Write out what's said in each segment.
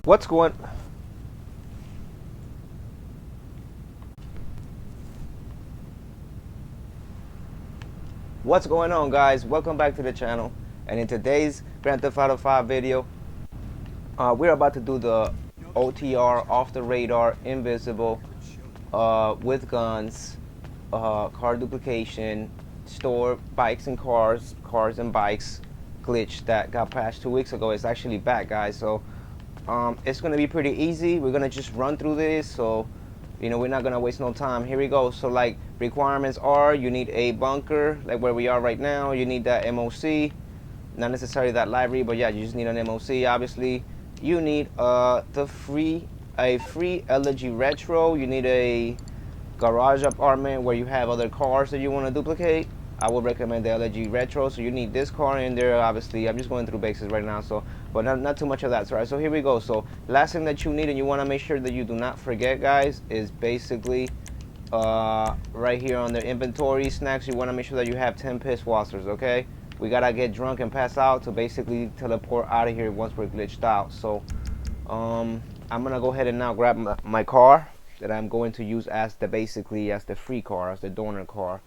What's going on, guys? Welcome back to the channel. And in today's Grand Theft Auto 5 video, we're about to do the OTR, off the radar, invisible, with guns, car duplication, store bikes and cars and bikes glitch that got patched 2 weeks ago. It's actually back, guys. So it's gonna be pretty easy. We're gonna just run through this, so we're not gonna waste no time. Here we go. So like, requirements are, you need a bunker like where we are right now. You need that MOC, not necessarily that library, but yeah, you just need an MOC. Obviously you need a free LG retro. You need a garage apartment where you have other cars that you want to duplicate. I would recommend the LG retro. So you need this car in there. Obviously I'm just going through basics right now, so but not too much of that. So here we go. So last thing that you need, and you want to make sure that you do not forget, guys, is basically right here on the inventory snacks. You want to make sure that you have 10 piss washers. Okay, we gotta get drunk and pass out to basically teleport out of here once we're glitched out. So I'm gonna go ahead and now grab my car that I'm going to use as the free car, as the donor car.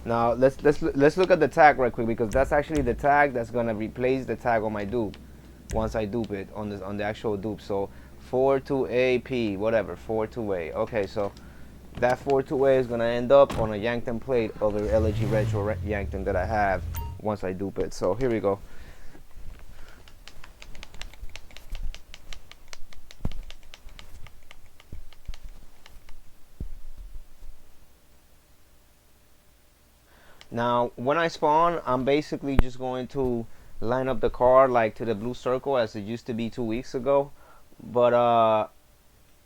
Now let's look at the tag right quick, because that's actually the tag that's gonna replace the tag on my dupe once I dupe it on the actual dupe. So 42AP, whatever, 42A. Okay, so that 42A is gonna end up on a Yankton plate of the LG retro Yankton that I have once I dupe it. So here we go. Now when I spawn, I'm basically just going to line up the car like to the blue circle as it used to be 2 weeks ago, but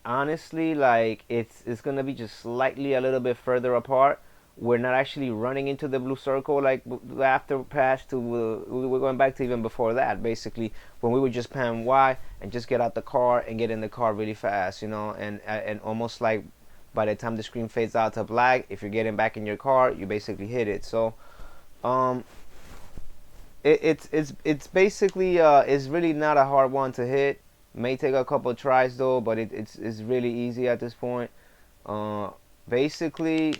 honestly, like it's gonna be just slightly a little bit further apart. We're not actually running into the blue circle like after patch to we're going back to even before that, basically when we would just pan Y and just get out the car and get in the car really fast, and almost like by the time the screen fades out to black, if you're getting back in your car, you basically hit it. So it's basically it's really not a hard one to hit. May take a couple tries though, but it's really easy at this point. Basically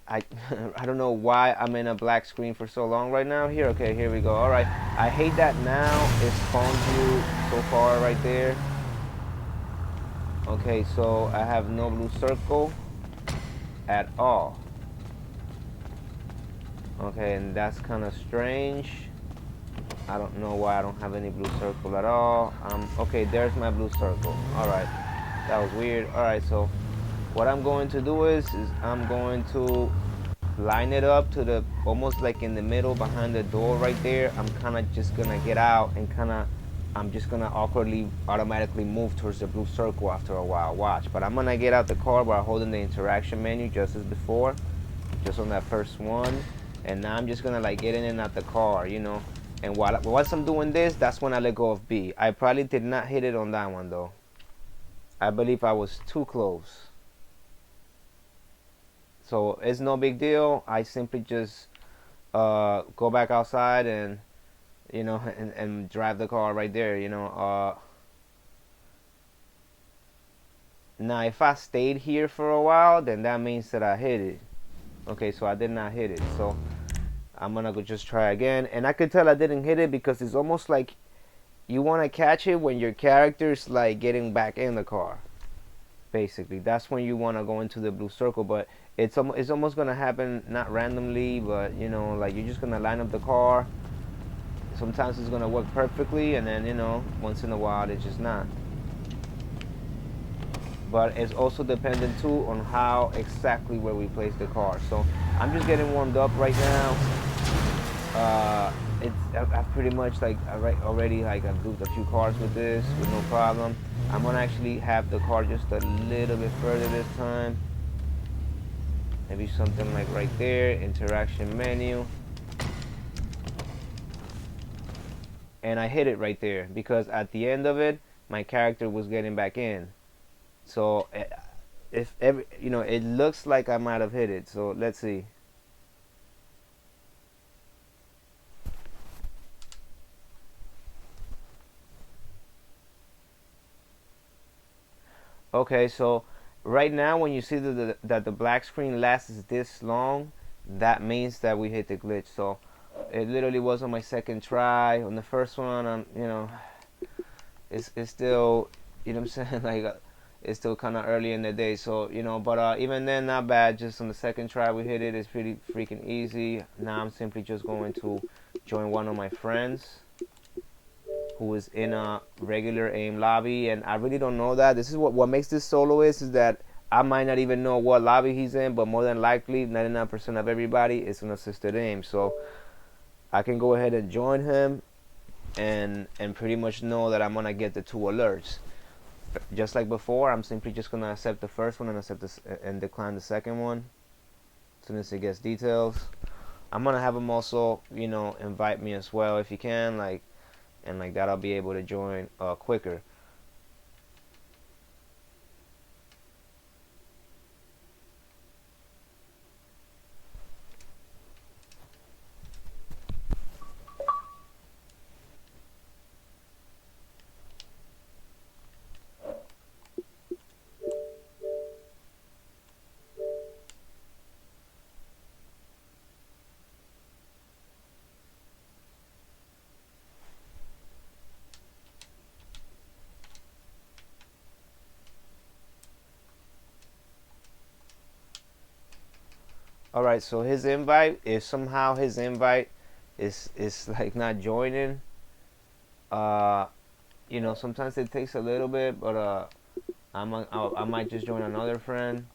I don't know why I'm in a black screen for so long right now. Here, okay, here we go. All right, I hate that now it spawns you so far right there. Okay, so I have no blue circle at all. Okay, and that's kind of strange. I don't know why I don't have any blue circle at all. Okay, there's my blue circle. All right, that was weird. All right, so what I'm going to do is I'm going to line it up to the almost like in the middle behind the door right there. I'm kind of just gonna get out and I'm just gonna awkwardly automatically move towards the blue circle after a while. Watch, but I'm gonna get out the car while holding the interaction menu just as before, just on that first one. And now I'm just gonna like get in and out the car, and once I'm doing this, that's when I let go of B. I probably did not hit it on that one though. I believe I was too close. So it's no big deal. I simply just go back outside and and drive the car right there. Now if I stayed here for a while, then that means that I hit it. Okay, so I did not hit it, so I'm gonna go just try again. And I could tell I didn't hit it because it's almost like you want to catch it when your character's like getting back in the car. Basically that's when you want to go into the blue circle, but it's almost gonna happen not randomly, but like you're just gonna line up the car. Sometimes it's gonna work perfectly, and then once in a while it's just not. But it's also dependent too on how exactly where we place the car. So I'm just getting warmed up right now. I've pretty much like already like I've duped a few cars with this with no problem. I'm gonna actually have the car just a little bit further this time. Maybe something like right there, interaction menu. And I hit it right there because at the end of it, my character was getting back in. So if it looks like I might have hit it. So let's see. Okay, so right now when you see that the black screen lasts this long, that means that we hit the glitch. So it literally was on my second try. On the first one, you know, it's still, you know what I'm saying, like it's still kind of early in the day. So you know, but even then, not bad. Just on the second try, we hit it. It's pretty freaking easy. Now I'm simply just going to join one of my friends who is in a regular AIM lobby, and I really don't know that. This is what makes this soloist is that I might not even know what lobby he's in, but more than likely 99% of everybody is an assisted AIM. So I can go ahead and join him and pretty much know that I'm gonna get the 2 alerts. Just like before, I'm simply just gonna accept the first one and accept this and decline the second one as soon as it gets details. I'm gonna have him also, you know, invite me as well if you can, like, and like that I'll be able to join quicker. All right, so his invite, if somehow his invite is like not joining, uh, you know, sometimes it takes a little bit, but I might just join another friend.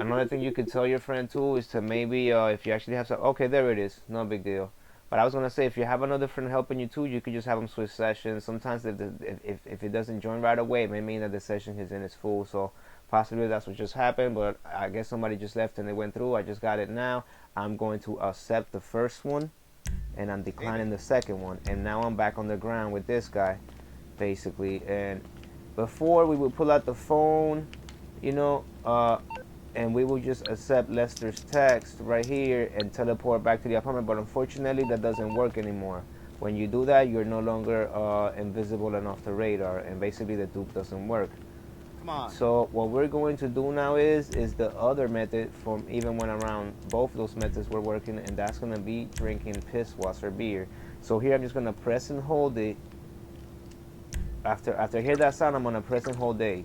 Another thing you could tell your friend too is to maybe if you actually have some, okay, there it is, no big deal. But I was gonna say if you have another friend helping you too, you could just have them switch sessions. Sometimes if it doesn't join right away, it may mean that the session he's in is full. So possibly that's what just happened. But I guess somebody just left and they went through. I just got it now. I'm going to accept the first one, and I'm declining the second one. And now I'm back on the ground with this guy, basically. And before we would pull out the phone, you know, and we will just accept Lester's text right here and teleport back to the apartment. But unfortunately, that doesn't work anymore. When you do that, you're no longer invisible and off the radar, and basically the dupe doesn't work. Come on. So what we're going to do now is the other method from even when around both those methods were working, and that's going to be drinking piss water beer. So here I'm just going to press and hold it. After I hear that sound, I'm going to press and hold A.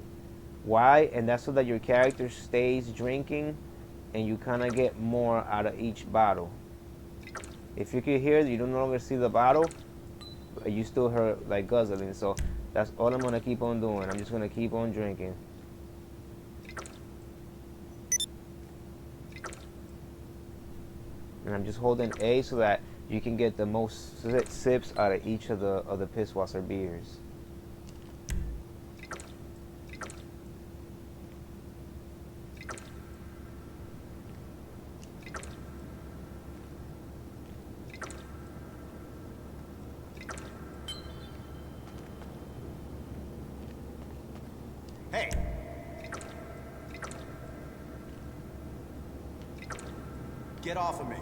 Why? And that's so that your character stays drinking and you kind of get more out of each bottle. If you can hear, you don't no longer see the bottle, you still hear like guzzling. So that's all I'm going to keep on doing. I'm just going to keep on drinking. And I'm just holding A so that you can get the most sips out of each of the Pisswasser beers. Hey! Get off of me.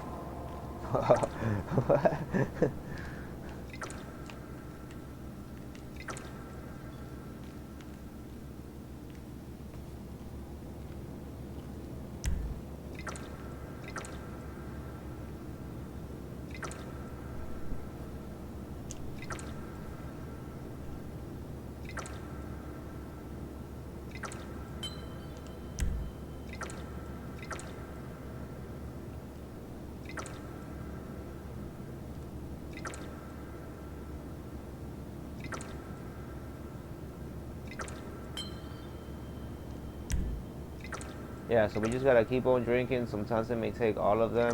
Yeah, so we just gotta keep on drinking. Sometimes it may take all of them,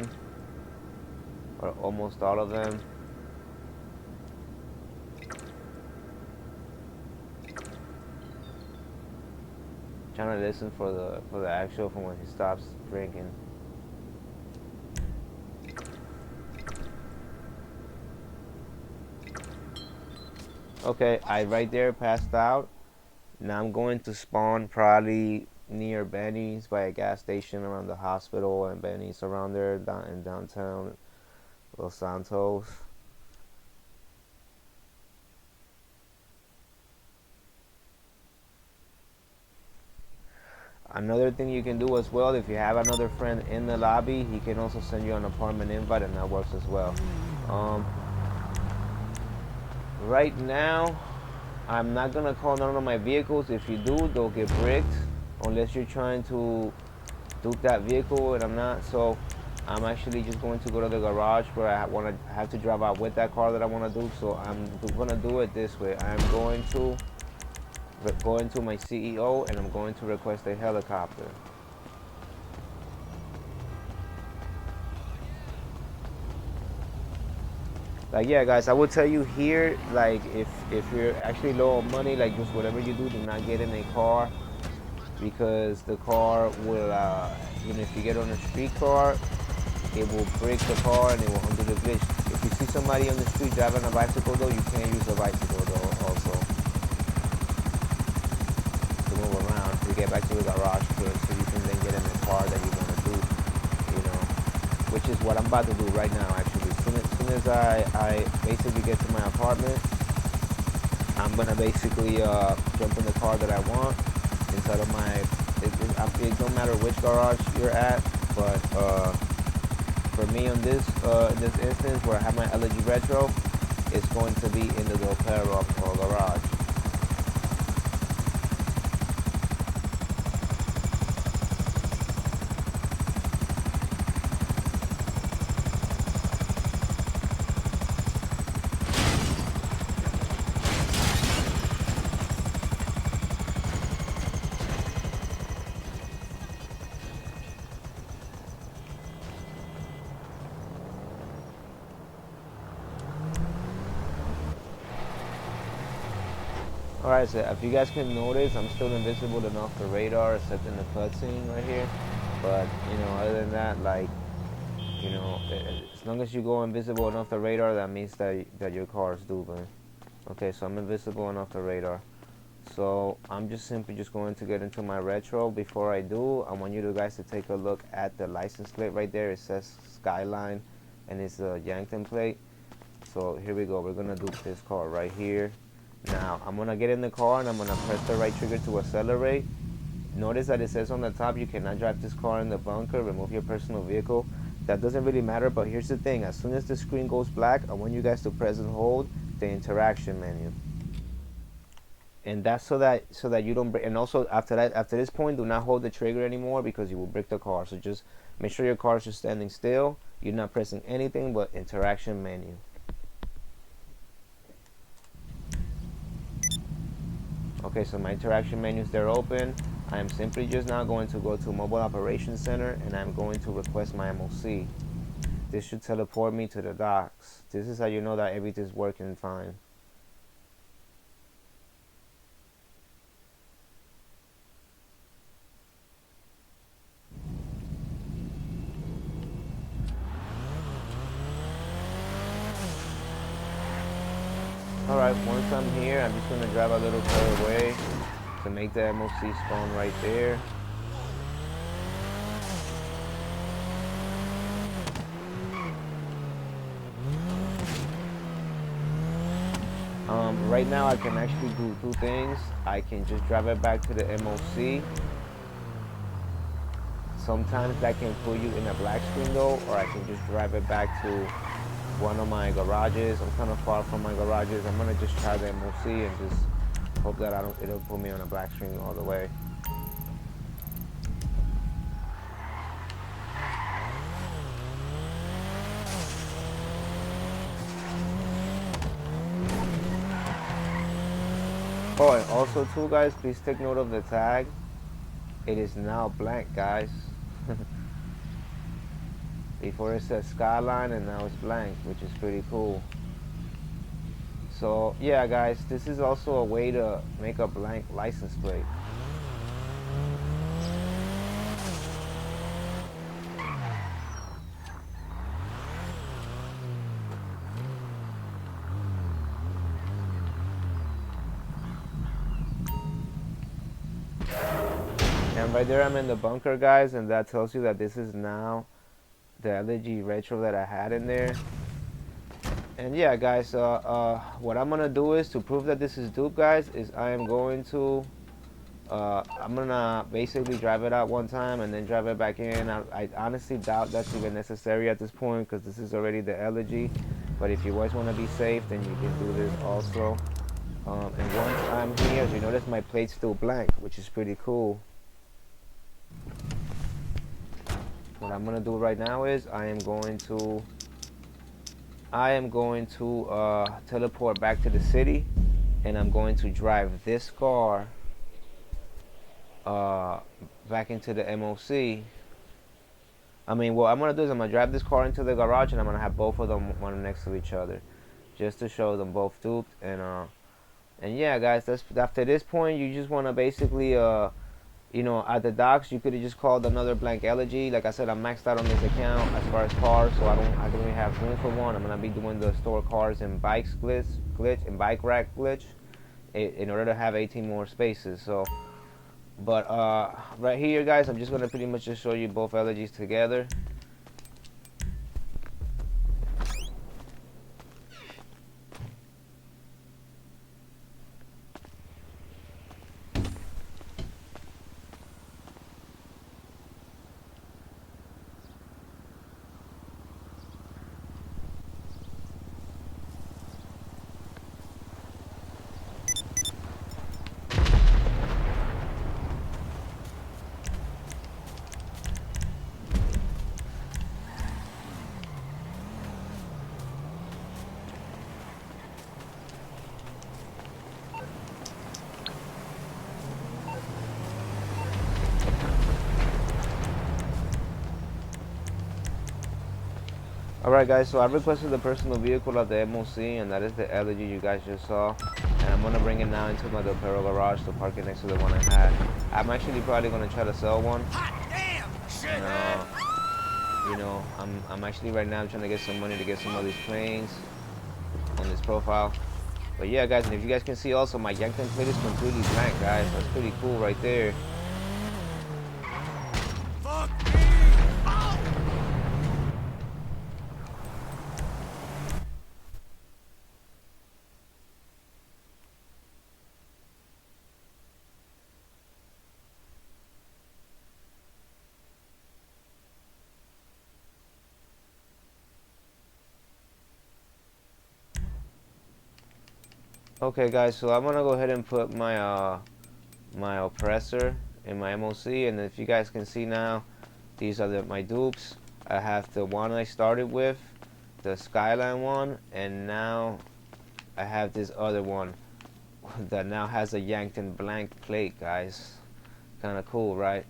or almost all of them. Trying to listen for the actual from when he stops drinking. Okay, I right there passed out. Now I'm going to spawn probably near Benny's by a gas station around the hospital, and Benny's around there down in downtown Los Santos. Another thing you can do as well, if you have another friend in the lobby, he can also send you an apartment invite, and that works as well. Right now, I'm not gonna call none of my vehicles. If you do, they'll get bricked, unless you're trying to dupe that vehicle, and I'm not. So I'm actually just going to go to the garage where I have to drive out with that car that I want to do. So I'm gonna do it this way. I'm going to go into my CEO, and I'm going to request a helicopter. Like, yeah, guys, I would tell you here, like, if you're actually low on money, like, just whatever you do not get in a car, because the car will, you know, if you get on a street car, it will break the car and it will undo the glitch. If you see somebody on the street driving a bicycle, though, you can't use a bicycle, though, also, to move around, to get back to the garage, so you can then get in the car that you want to do, you know, which is what I'm about to do right now, actually. As soon as I basically get to my apartment, I'm going to basically jump in the car that I want inside of my, it don't matter which garage you're at, but for me on this in this instance where I have my LG Retro, it's going to be in the PERRO garage. Alright, so if you guys can notice, I'm still invisible enough the radar, except in the cutscene right here. But, you know, other than that, like, you know, as long as you go invisible enough the radar, that means that your car is duping. Okay, so I'm invisible enough the radar. So I'm just simply just going to get into my retro. Before I do, I want you guys to take a look at the license plate right there. It says Skyline, and it's a Yankton plate. So here we go. We're gonna dupe this car right here. Now, I'm going to get in the car and I'm going to press the right trigger to accelerate. Notice that it says on the top, you cannot drive this car in the bunker, remove your personal vehicle. That doesn't really matter, but here's the thing. As soon as the screen goes black, I want you guys to press and hold the interaction menu. And that's so that you don't break. And also, after this point, do not hold the trigger anymore because you will break the car. So just make sure your car is just standing still. You're not pressing anything but interaction menu. Okay, so my interaction menus, they're open. I am simply just now going to go to Mobile Operations Center and I'm going to request my MOC. This should teleport me to the docks. This is how you know that everything's working fine. Alright, once I'm here, I'm just going to drive a little further away to make the MOC spawn right there. Right now I can actually do two things. I can just drive it back to the MOC. Sometimes that can put you in a black screen though, or I can just drive it back to one of my garages. I'm kind of far from my garages. I'm gonna just try the MOC and just hope that it'll put me on a black screen all the way. Oh, and also too, guys, please take note of the tag. It is now blank, guys. Before it says Skyline and now it's blank, which is pretty cool. So yeah, guys, this is also a way to make a blank license plate. And right there I'm in the bunker, guys, and that tells you that this is now the LG Retro that I had in there. And yeah, guys, what I'm gonna do is to prove that this is dupe, guys, is I am going to I'm gonna basically drive it out one time and then drive it back in. I honestly doubt that's even necessary at this point because this is already the elegy. But if you always want to be safe, then you can do this also. And once I'm here, as you notice, my plate's still blank, which is pretty cool. What I'm gonna do right now is I am going to teleport back to the city, and I'm going to drive this car back into the MOC. I mean, what I'm gonna do is I'm gonna drive this car into the garage, and I'm gonna have both of them one next to each other, just to show them both duped. And yeah, guys, that's after this point, you just wanna basically you know, at the docks, you could have just called another blank elegy. Like I said, I'm maxed out on this account as far as cars, so I don't really have room for one. I'm gonna be doing the store cars and bikes glitch and bike rack glitch in order to have 18 more spaces. So, but right here, guys, I'm just gonna pretty much just show you both elegies together. Alright, guys, so I requested the personal vehicle of the MOC, and that is the elegy you guys just saw. And I'm going to bring it now into my PERRO garage to park it next to the one I had. I'm actually probably going to try to sell one. And, you know, I'm actually right now trying to get some money to get some of these planes on this profile. But yeah, guys, and if you guys can see also, my Yankton plate is completely blank, guys. That's pretty cool right there. Okay, guys, so I'm gonna go ahead and put my my oppressor in my MOC, and if you guys can see now, these are my dupes. I have the one I started with, the Skyline one, and now I have this other one that now has a Yankton blank plate, guys. Kind of cool, right?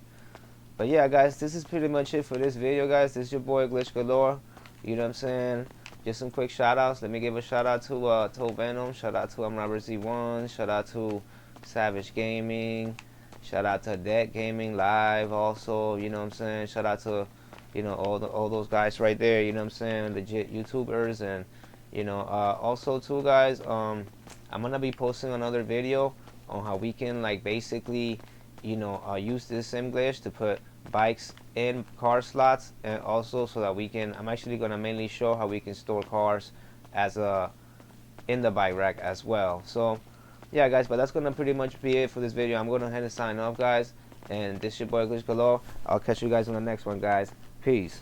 But yeah, guys, this is pretty much it for this video, guys. This is your boy Glitch Galore. You know what I'm saying? Just some quick shout outs. Let me give a shout out to Venom. Shout out to Robert Z1. Shout out to Savage Gaming. Shout out to Deck Gaming Live also. You know what I'm saying? Shout out to, you know, all those guys right there. You know what I'm saying? Legit YouTubers. And, you know, also too, guys, I'm gonna be posting another video on how we can, like, basically, you know, use this sim glitch to put bikes in car slots, and also so that we can, I'm actually going to mainly show how we can store cars as in the bike rack as well. So yeah, guys, but that's going to pretty much be it for this video. I'm going to head and sign off, guys, and this is your boy Glitch Galore. I'll catch you guys on the next one, guys. Peace.